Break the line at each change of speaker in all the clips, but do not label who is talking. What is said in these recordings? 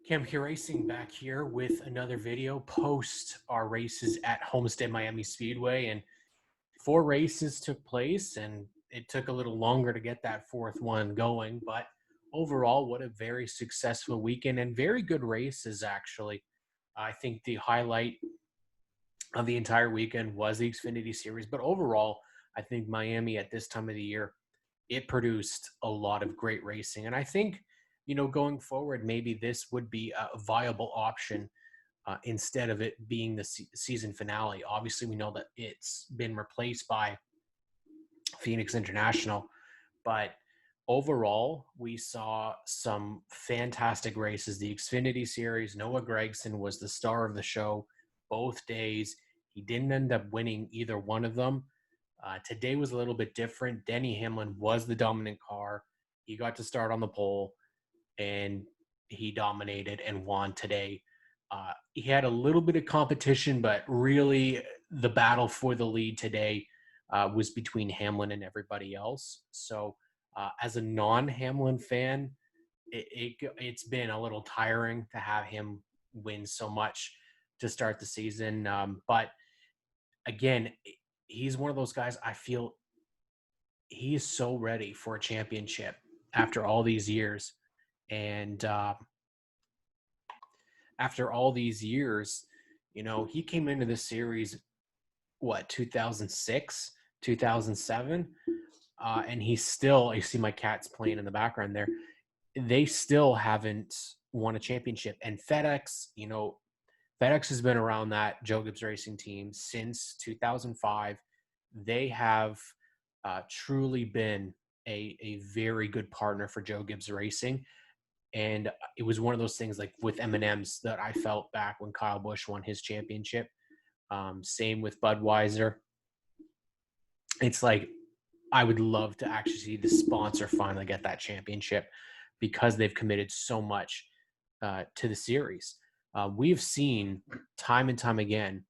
Camp Racing back here with another video post our races at Homestead Miami Speedway. And four races took place, and it took a little longer to get that fourth one going. But overall, what a very successful weekend and very good races, actually. I think the highlight of the entire weekend was the Xfinity Series. But overall, I think Miami at this time of the year, it produced a lot of great racing. And I think, going forward, maybe this would be a viable option instead of it being the season finale. Obviously, we know that it's been replaced by Phoenix International, but overall, we saw some fantastic races. The Xfinity Series, Noah Gragson was the star of the show both days. He didn't end up winning either one of them. Today was a little bit different. Denny Hamlin was the dominant car. He got to start on the pole, and he dominated and won today. He had a little bit of competition, but really the battle for the lead today was between Hamlin and everybody else. So as a non-Hamlin fan, it's been a little tiring to have him win so much to start the season. But again, he's one of those guys, I feel he is so ready for a championship after all these years. And after all these years, he came into the series, 2006, 2007? And he's still, you see my cats playing in the background there. They still haven't won a championship. And FedEx, FedEx has been around that Joe Gibbs Racing team since 2005. They have truly been a very good partner for Joe Gibbs Racing. And it was one of those things like with M&M's that I felt back when Kyle Busch won his championship. Same with Budweiser. It's like I would love to actually see the sponsor finally get that championship because they've committed so much to the series. We've seen time and time again,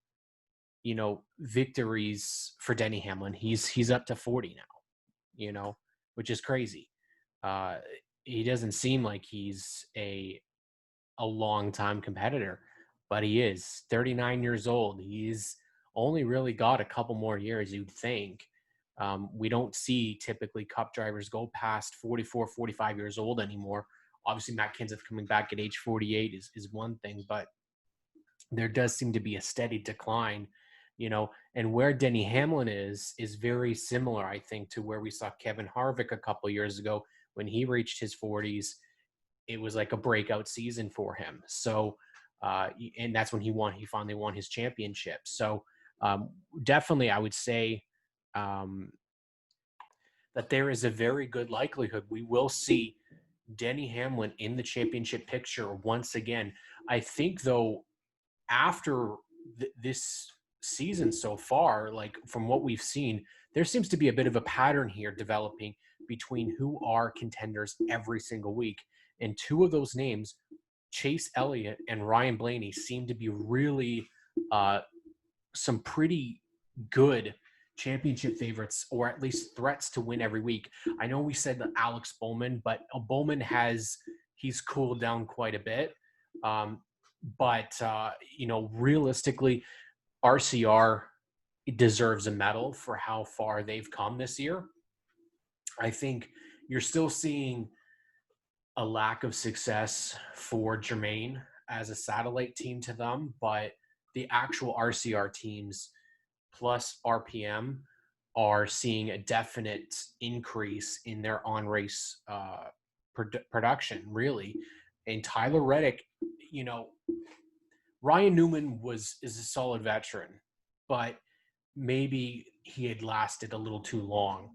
victories for Denny Hamlin. He's up to 40 now, which is crazy. He doesn't seem like he's a long-time competitor, but he is 39 years old. He's only really got a couple more years, you'd think. We don't see typically Cup drivers go past 44, 45 years old anymore. Obviously, Matt Kenseth coming back at age 48 is one thing, but there does seem to be a steady decline, and where Denny Hamlin is very similar, I think, to where we saw Kevin Harvick a couple years ago when he reached his 40s. It was like a breakout season for him. So, and that's when he finally won his championship. So definitely I would say that there is a very good likelihood we will see Denny Hamlin in the championship picture once again. I think, though, after this season so far, like from what we've seen, there seems to be a bit of a pattern here developing between who are contenders every single week. And two of those names, Chase Elliott and Ryan Blaney, seem to be really some pretty good championship favorites, or at least threats to win every week. I know we said that Alex Bowman, but Bowman he's cooled down quite a bit. But realistically, RCR deserves a medal for how far they've come this year. I think you're still seeing a lack of success for Germain as a satellite team to them, but the actual RCR teams plus RPM are seeing a definite increase in their on-race production, really. And Tyler Reddick, Ryan Newman is a solid veteran, but maybe he had lasted a little too long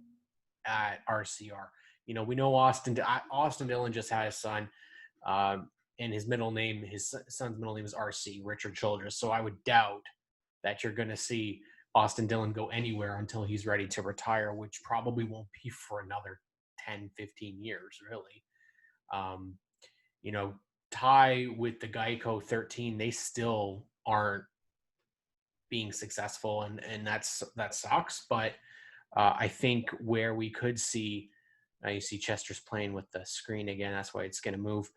at RCR. We know Austin Dillon just had a son, and his son's middle name is RC, Richard Childress. So I would doubt that you're going to see Austin Dillon go anywhere until he's ready to retire, which probably won't be for another 10, 15 years, really. Ty with the Geico 13, they still aren't being successful, and that sucks. But I think where we could see, you see Chester's playing with the screen again. That's why it's going to move.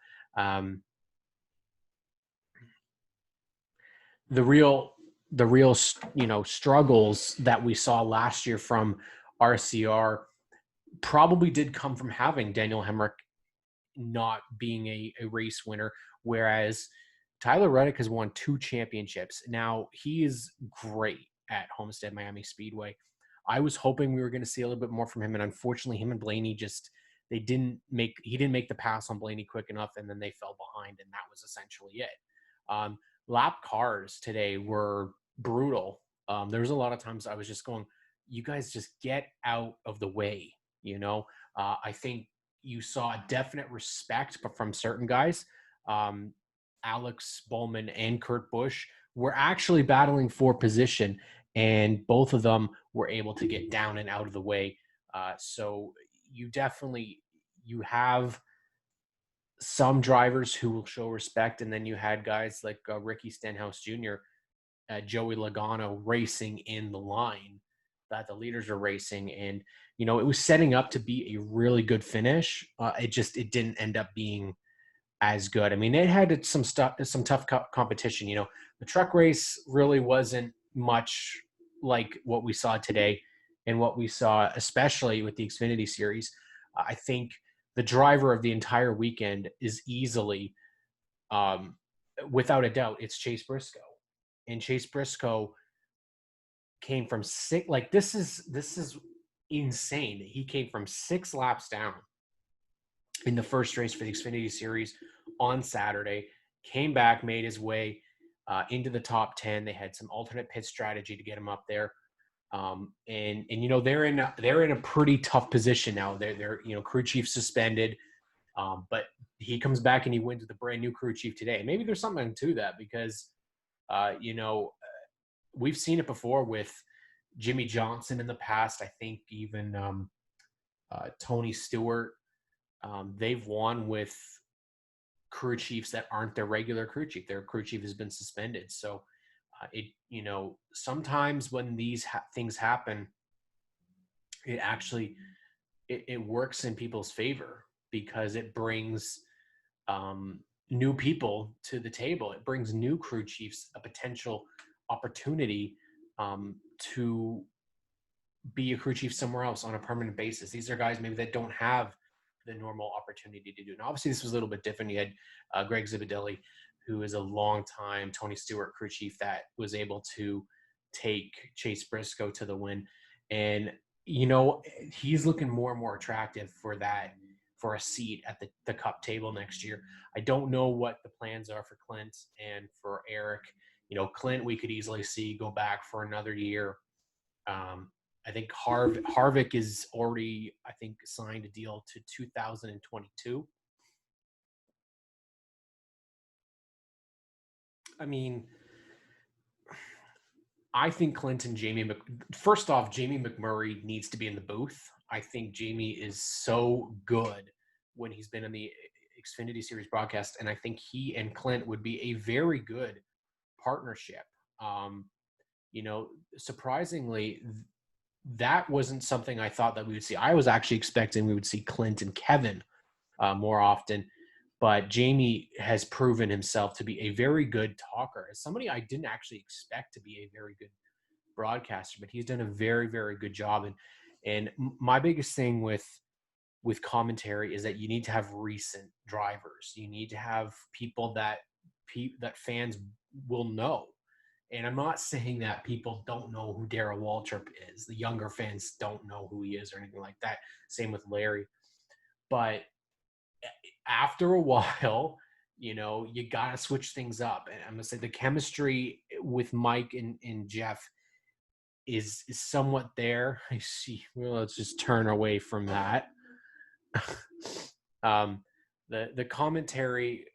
the real struggles that we saw last year from RCR probably did come from having Daniel Hemrick not being a race winner, whereas Tyler Reddick has won 2 championships. Now, he is great at Homestead Miami Speedway. I was hoping we were going to see a little bit more from him, and unfortunately, him and Blaney he didn't make the pass on Blaney quick enough, and then they fell behind, and that was essentially it. Lap cars today were brutal. There was a lot of times I was just going, you guys just get out of the way, I think you saw a definite respect from certain guys. Alex Bowman and Kurt Busch were actually battling for position, and both of them were able to get down and out of the way. So you have some drivers who will show respect, and then you had guys like Ricky Stenhouse Jr., Joey Logano racing in the line that the leaders are racing, and it was setting up to be a really good finish. It didn't end up being as good. I mean, it had some tough competition. The truck race really wasn't much like what we saw today, and what we saw, especially with the Xfinity Series. I think the driver of the entire weekend is easily, without a doubt, it's Chase Briscoe, and Chase Briscoe came from 6. Like, this is insane. He came from 6 laps down in the first race for the Xfinity Series on Saturday, came back, made his way into the top 10. They had some alternate pit strategy to get him up there. And they're in a pretty tough position now. They're crew chief suspended, but he comes back and he wins with a brand new crew chief today. And maybe there's something to that because we've seen it before with Jimmy Johnson in the past. I think even Tony Stewart. They've won with crew chiefs that aren't their regular crew chief. Their crew chief has been suspended. So sometimes when these things happen, it actually it works in people's favor because it brings new people to the table. It brings new crew chiefs a potential opportunity to be a crew chief somewhere else on a permanent basis. These are guys maybe that don't have the normal opportunity to do. And obviously this was a little bit different. You had Greg Zipadelli, who is a long-time Tony Stewart crew chief that was able to take Chase Briscoe to the win. And, he's looking more and more attractive for a seat at the Cup table next year. I don't know what the plans are for Clint and for Eric. Clint, we could easily see go back for another year. I think Harvick is already, signed a deal to 2022. I mean, I think first off, Jamie McMurray needs to be in the booth. I think Jamie is so good when he's been in the Xfinity Series broadcast, and I think he and Clint would be a very good partnership. Surprisingly, that wasn't something I thought that we would see. I was actually expecting we would see Clint and Kevin more often, but Jamie has proven himself to be a very good talker. As somebody I didn't actually expect to be a very good broadcaster, but he's done a very, very good job. And my biggest thing with commentary is that you need to have recent drivers. You need to have people that fans will know. And I'm not saying that people don't know who Darrell Waltrip is. The younger fans don't know who he is or anything like that. Same with Larry. But after a while, you got to switch things up. And I'm going to say the chemistry with Mike and Jeff is somewhat there. I see. Well, let's just turn away from that. The commentary,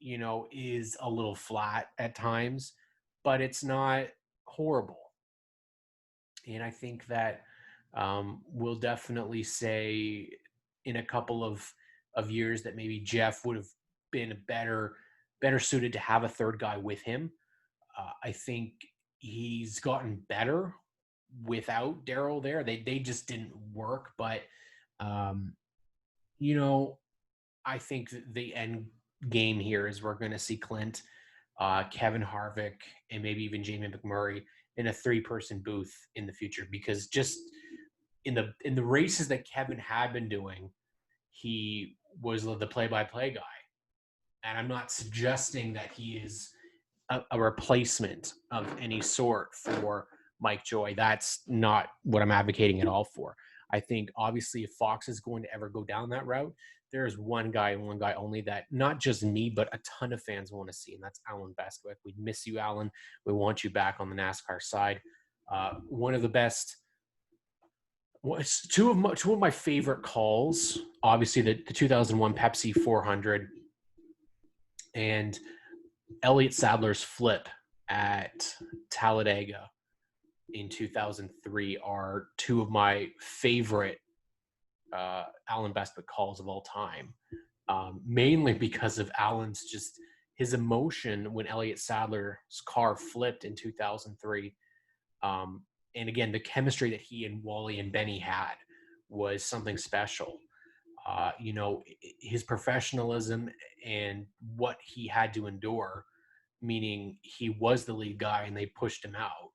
is a little flat at times, but it's not horrible. And I think that we'll definitely say in a couple of years that maybe Jeff would have been better suited to have a third guy with him. I think he's gotten better without Darrell there. They just didn't work, but I think the end game here is we're going to see Clint Kevin Harvick, and maybe even Jamie McMurray in a 3-person booth in the future, because just in the races that Kevin had been doing, he was the play-by-play guy. And I'm not suggesting that he is a replacement of any sort for Mike Joy. That's not what I'm advocating at all for. I think obviously if Fox is going to ever go down that route, there is one guy and one guy only that not just me, but a ton of fans want to see, and that's Alan Bestwick. We miss you, Alan. We want you back on the NASCAR side. One of the best. Two of my favorite calls, obviously the 2001 Pepsi 400 and Elliott Sadler's flip at Talladega in 2003 are two of my favorite Alan Bestwick calls of all time, mainly because of Alan's just his emotion when Elliott Sadler's car flipped in 2003. And again, the chemistry that he and Wally and Benny had was something special. His professionalism and what he had to endure, meaning he was the lead guy and they pushed him out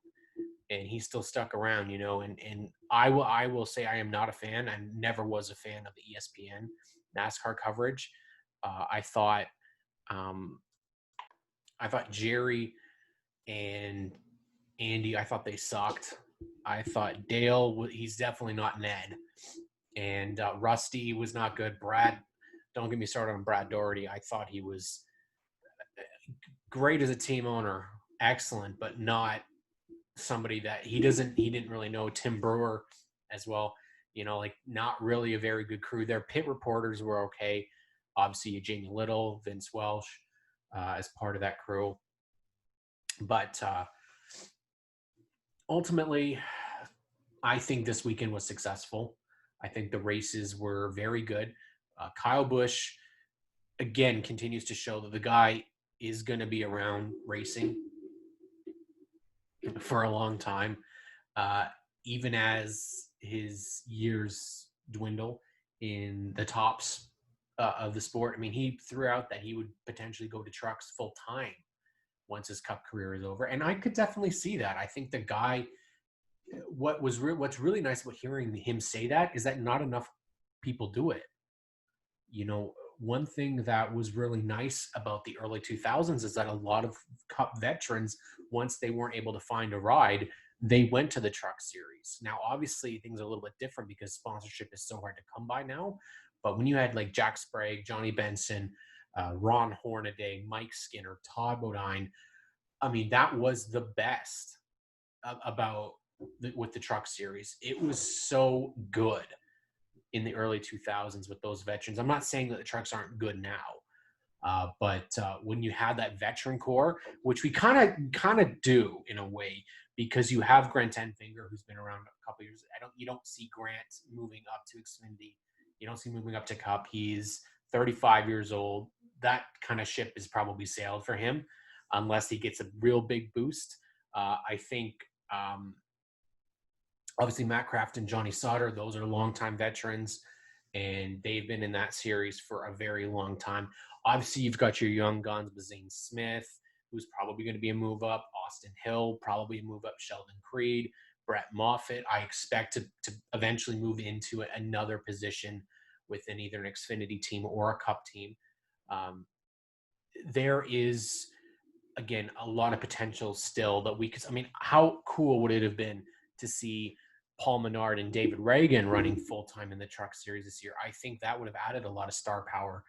and he still stuck around, and I will say I am not a fan. I never was a fan of the ESPN NASCAR coverage. I thought Jerry and Andy, I thought they sucked. I thought Dale, he's definitely not Ned. And Rusty was not good. Brad, don't get me started on Brad Doherty. I thought he was great as a team owner, excellent, but not somebody that he didn't really know. Tim Brewer as well, not really a very good crew. Their pit reporters were okay. Obviously, Jamie Little, Vince Welsh as part of that crew. But ultimately, I think this weekend was successful. I think the races were very good. Kyle Busch, again, continues to show that the guy is going to be around racing for a long time, even as his years dwindle in the tops of the sport. I mean, he threw out that he would potentially go to trucks full time once his Cup career is over, and I could definitely see that. I think the guy, what's really nice about hearing him say that is that not enough people do it. One thing that was really nice about the early 2000s is that a lot of Cup veterans, once they weren't able to find a ride, they went to the Truck Series. Now, obviously, things are a little bit different because sponsorship is so hard to come by now. But when you had like Jack Sprague, Johnny Benson, Ron Hornaday, Mike Skinner, Todd Bodine, I mean, that was the best with the Truck Series. It was so good in the early 2000s with those veterans. I'm not saying that the trucks aren't good now, but when you have that veteran core, which we kind of do in a way, because you have Grant Enfinger, who's been around a couple years. You don't see Grant moving up to Xfinity. You don't see moving up to Cup. He's 35 years old. That kind of ship is probably sailed for him, unless he gets a real big boost. I think. Obviously, Matt Kraft and Johnny Sauter, those are longtime veterans, and they've been in that series for a very long time. Obviously, you've got your young guns, Bazane Smith, who's probably going to be a move up, Austin Hill, probably a move up, Sheldon Creed, Brett Moffitt. I expect to eventually move into another position within either an Xfinity team or a Cup team. There is, again, a lot of potential still that we could. I mean, how cool would it have been to see Paul Menard and David Reagan running full-time in the Truck Series this year? I think that would have added a lot of star power.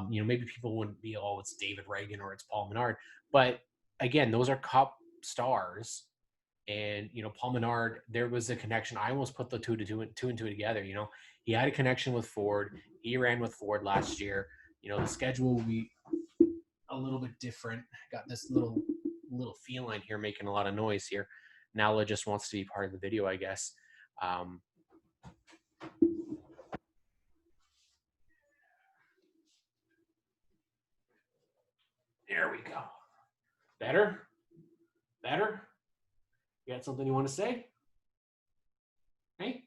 Maybe people wouldn't be, it's David Reagan or it's Paul Menard. But again, those are Cup stars. And, Paul Menard, there was a connection. I almost put the two and two together. He had a connection with Ford. He ran with Ford last year. The schedule will be a little bit different. Got this little feline here making a lot of noise here. Nala just wants to be part of the video, I guess. There we go. Better? You got something you want to say? Hey?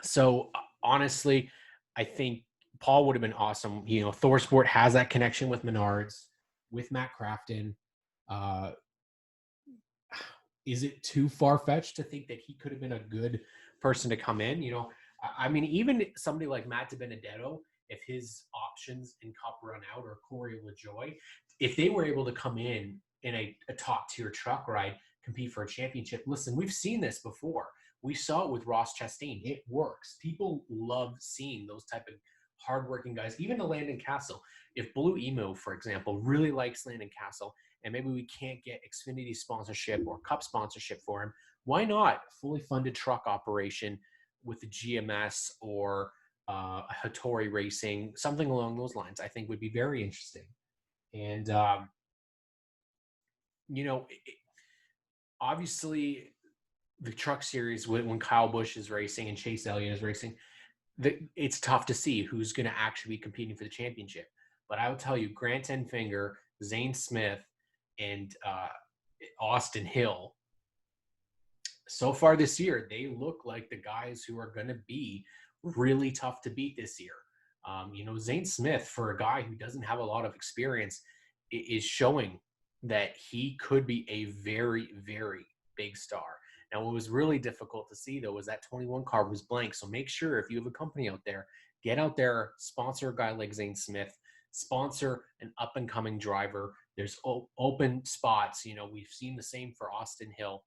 So, honestly, I think Paul would have been awesome. You know, Thor Sport has that connection with Menards, with Matt Crafton. Uh, is it too far-fetched to think that he could have been a good person to come in? You know, I mean, even somebody like Matt DiBenedetto, if his options in Cup run out, or Corey LaJoy, if they were able to come in a top-tier truck ride, compete for a championship. Listen, we've seen this before. We saw it with Ross Chastain. It works. People love seeing those type of hardworking guys. Even to Landon Castle. If Blue Emo, for example, really likes Landon Castle, and maybe we can't get Xfinity sponsorship or Cup sponsorship for him, why not fully funded truck operation with the GMS or Hattori Racing, something along those lines? I think would be very interesting. And you know, obviously the truck series, when Kyle Busch is racing and Chase Elliott is racing, it's tough to see who's going to actually be competing for the championship. But I will tell you, Grant Enfinger, Zane Smith, and Austin Hill, so far this year, they look like the guys who are going to be really tough to beat this year. You know, Zane Smith, for a guy who doesn't have a lot of experience, is showing that he could be a very, very big star. Now, what was really difficult to see, though, was that 21 car was blank. So make sure, if you have a company out there, get out there, sponsor a guy like Zane Smith, sponsor an up-and-coming driver. There's open spots. You know, we've seen the same for Austin Hill.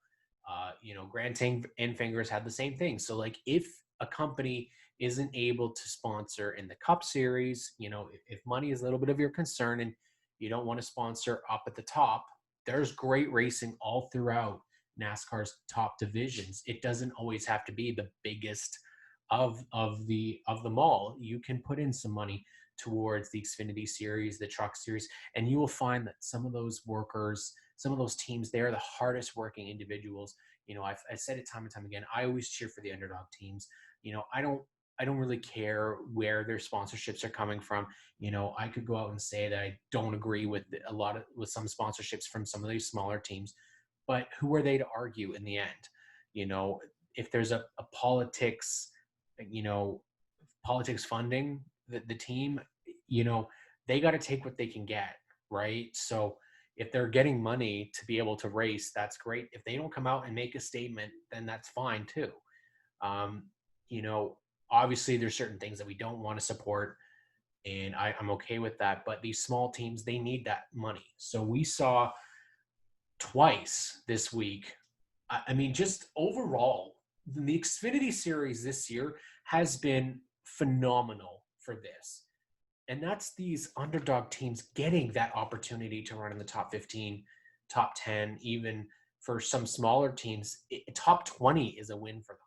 You know, Grant Enfinger's had the same thing. So, like, if a company isn't able to sponsor in the Cup Series, you know, if money is a little bit of your concern and you don't want to sponsor up at the top, there's great racing all throughout NASCAR's top divisions. It doesn't always have to be the biggest of them all. You can put in some money towards the Xfinity Series, the Truck Series, and you will find that some of those workers, some of those teams, they are the hardest working individuals. You know, I've said it time and time again. I always cheer for the underdog teams. You know, I don't really care where their sponsorships are coming from. You know, I could go out and say that I don't agree with some sponsorships from some of these smaller teams, but who are they to argue in the end? You know, if there's a politics, you know, politics funding the team, you know, they got to take what they can get, right? So if they're getting money to be able to race, that's great. If they don't come out and make a statement, then that's fine too. You know, obviously there's certain things that we don't want to support, and I'm okay with that. But these small teams, they need that money. So we saw twice this week. I mean, just overall, the Xfinity Series this year has been phenomenal for this. And that's these underdog teams getting that opportunity to run in the top 15, top 10, even for some smaller teams. Top 20 is a win for them.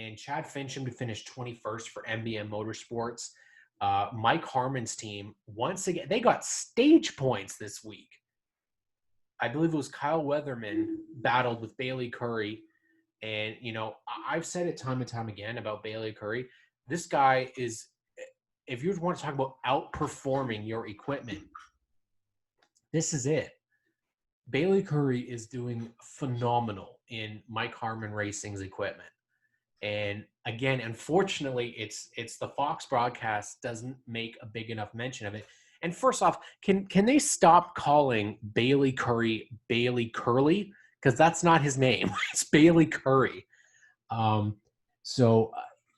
And Chad Fincham to finish 21st for MBM Motorsports. Mike Harmon's team, once again, they got stage points this week. I believe it was Kyle Weatherman battled with Bailey Curry. And, you know, I've said it time and time again about Bailey Curry. This guy is, if you want to talk about outperforming your equipment, this is it. Bailey Curry is doing phenomenal in Mike Harmon Racing's equipment. And again, unfortunately, it's the Fox broadcast doesn't make a big enough mention of it. And first off, can they stop calling Bailey Curry Bailey Curly? Because that's not his name. It's Bailey Curry. So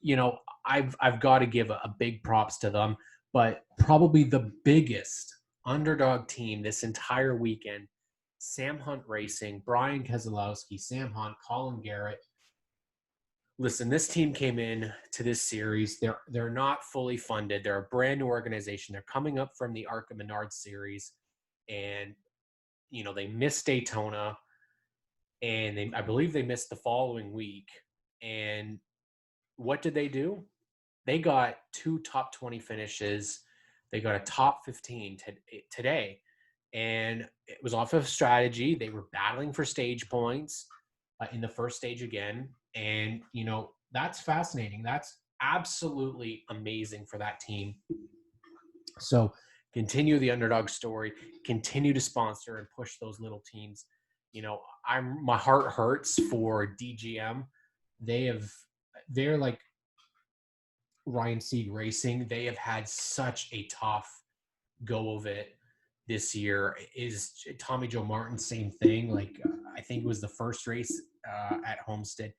you know, I've got to give a big props to them. But probably the biggest underdog team this entire weekend, Sam Hunt Racing, Brian Keselowski, Sam Hunt, Colin Garrett. Listen, this team came in to this series. They're not fully funded. They're a brand new organization. They're coming up from the ARCA Menard series, and you know they missed Daytona, and I believe they missed the following week. And what did they do? They got 2 top 20 finishes. They got a top 15 today, and it was off of strategy. They were battling for stage points in the first stage again. And, you know, that's fascinating. That's absolutely amazing for that team. So continue the underdog story, continue to sponsor and push those little teams. You know, my heart hurts for DGM. They're like Ryan Sieg Racing. They have had such a tough go of it this year. Is Tommy Joe Martin, same thing. Like, I think it was the first race at Homestead.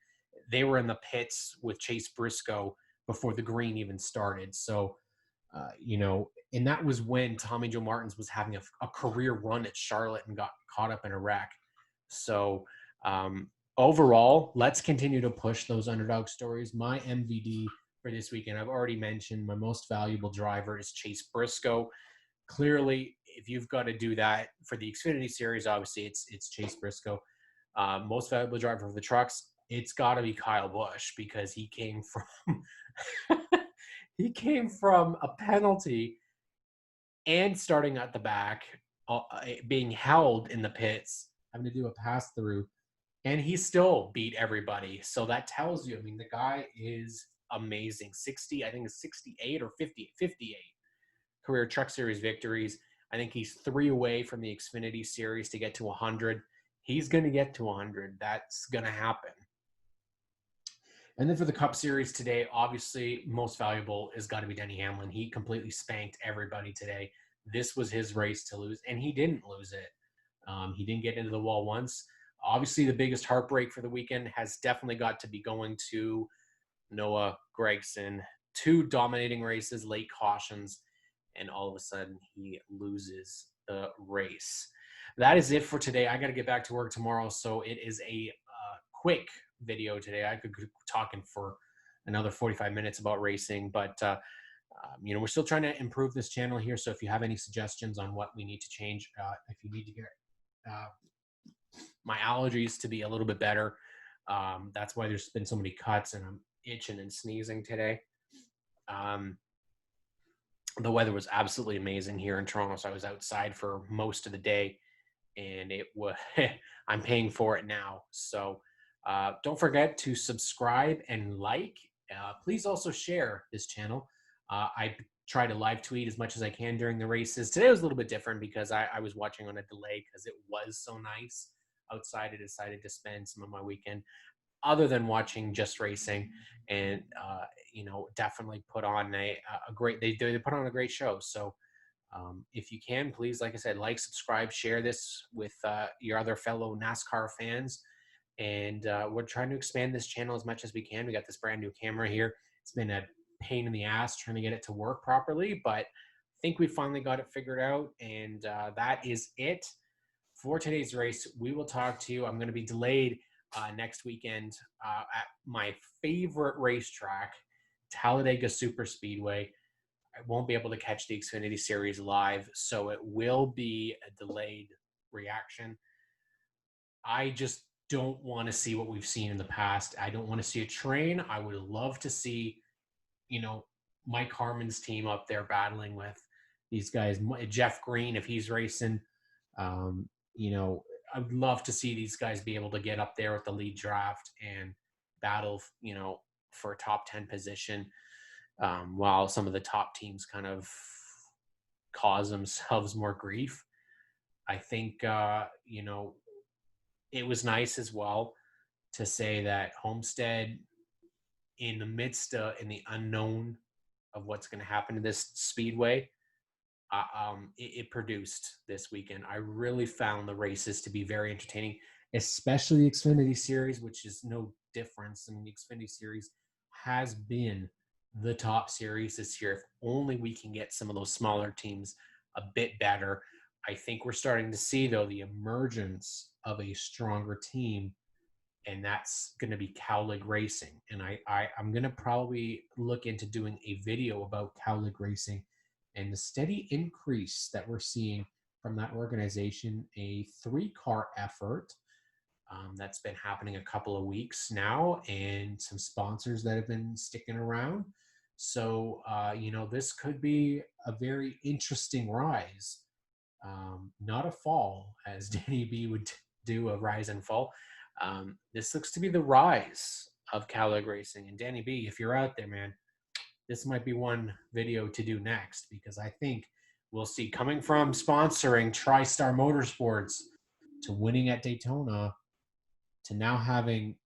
They were in the pits with Chase Briscoe before the green even started. So, and that was when Tommy Joe Martins was having a career run at Charlotte and got caught up in a wreck. So, overall, let's continue to push those underdog stories. My MVD for this weekend, I've already mentioned my most valuable driver is Chase Briscoe. Clearly, if you've got to do that for the Xfinity Series, obviously it's Chase Briscoe. Most valuable driver for the trucks, it's got to be Kyle Busch, because he came from he came from a penalty and starting at the back, being held in the pits, having to do a pass through, and he still beat everybody. So that tells you, I mean, the guy is amazing. 60, I think it's 68 or 58 career Truck Series victories. I think he's 3 away from the Xfinity Series to get to 100. He's going to get to 100. That's going to happen. And then for the Cup Series today, obviously, most valuable has got to be Denny Hamlin. He completely spanked everybody today. This was his race to lose, and he didn't lose it. He didn't get into the wall once. Obviously, the biggest heartbreak for the weekend has definitely got to be going to Noah Gragson. 2 dominating races, late cautions, and all of a sudden he loses the race. That is it for today. I got to get back to work tomorrow, so it is a quick video today. I could be talking for another 45 minutes about racing, but we're still trying to improve this channel here. So if you have any suggestions on what we need to change, if you need to get my allergies to be a little bit better, that's why there's been so many cuts, and I'm itching and sneezing today. The weather was absolutely amazing here in Toronto, so I was outside for most of the day, and it was I'm paying for it now. So don't forget to subscribe and like. Please also share this channel. I try to live tweet as much as I can during the races. Today was a little bit different because I was watching on a delay because it was so nice outside. I decided to spend some of my weekend other than watching just racing, and definitely put on a great. They put on a great show. So if you can, please, like I said, like, subscribe, share this with your other fellow NASCAR fans. And we're trying to expand this channel as much as we can. We got this brand new camera here. It's been a pain in the ass trying to get it to work properly, but I think we finally got it figured out. And that is it for today's race. We will talk to you. I'm going to be delayed next weekend at my favorite racetrack, Talladega Superspeedway. I won't be able to catch the Xfinity Series live, so it will be a delayed reaction. I just don't want to see what we've seen in the past. I don't want to see a train. I would love to see, Mike Harmon's team up there battling with these guys. Jeff Green, if he's racing, I would love to see these guys be able to get up there with the lead draft and battle, for a top 10 position, while some of the top teams kind of cause themselves more grief. I think, it was nice as well to say that Homestead, in the midst of, in the unknown of what's going to happen to this speedway, it produced this weekend. I really found the races to be very entertaining, especially the Xfinity Series, which is no difference. I mean, the Xfinity Series has been the top series this year. If only we can get some of those smaller teams a bit better. I think we're starting to see, though, the emergence of a stronger team, and that's going to be Cowlick Racing. And I'm going to probably look into doing a video about Cowlick Racing and the steady increase that we're seeing from that organization, a 3-car effort that's been happening a couple of weeks now, and some sponsors that have been sticking around. So, this could be a very interesting rise. Not a fall, as Danny B would do, a rise and fall. This looks to be the rise of Cowlick Racing. And Danny B, if you're out there, man, this might be one video to do next, because I think we'll see, coming from sponsoring TriStar Motorsports to winning at Daytona to now having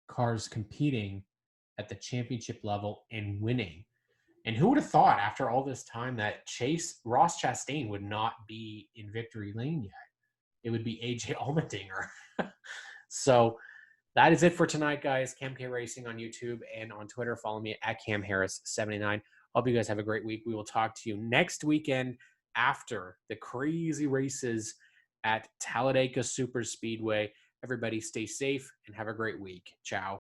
cars competing at the championship level and winning. And who would have thought after all this time that Ross Chastain would not be in victory lane yet? It would be AJ Allmendinger. So that is it for tonight, guys. Cam K Racing on YouTube and on Twitter. Follow me at CamHarris79. Hope you guys have a great week. We will talk to you next weekend after the crazy races at Talladega Super Speedway. Everybody stay safe and have a great week. Ciao.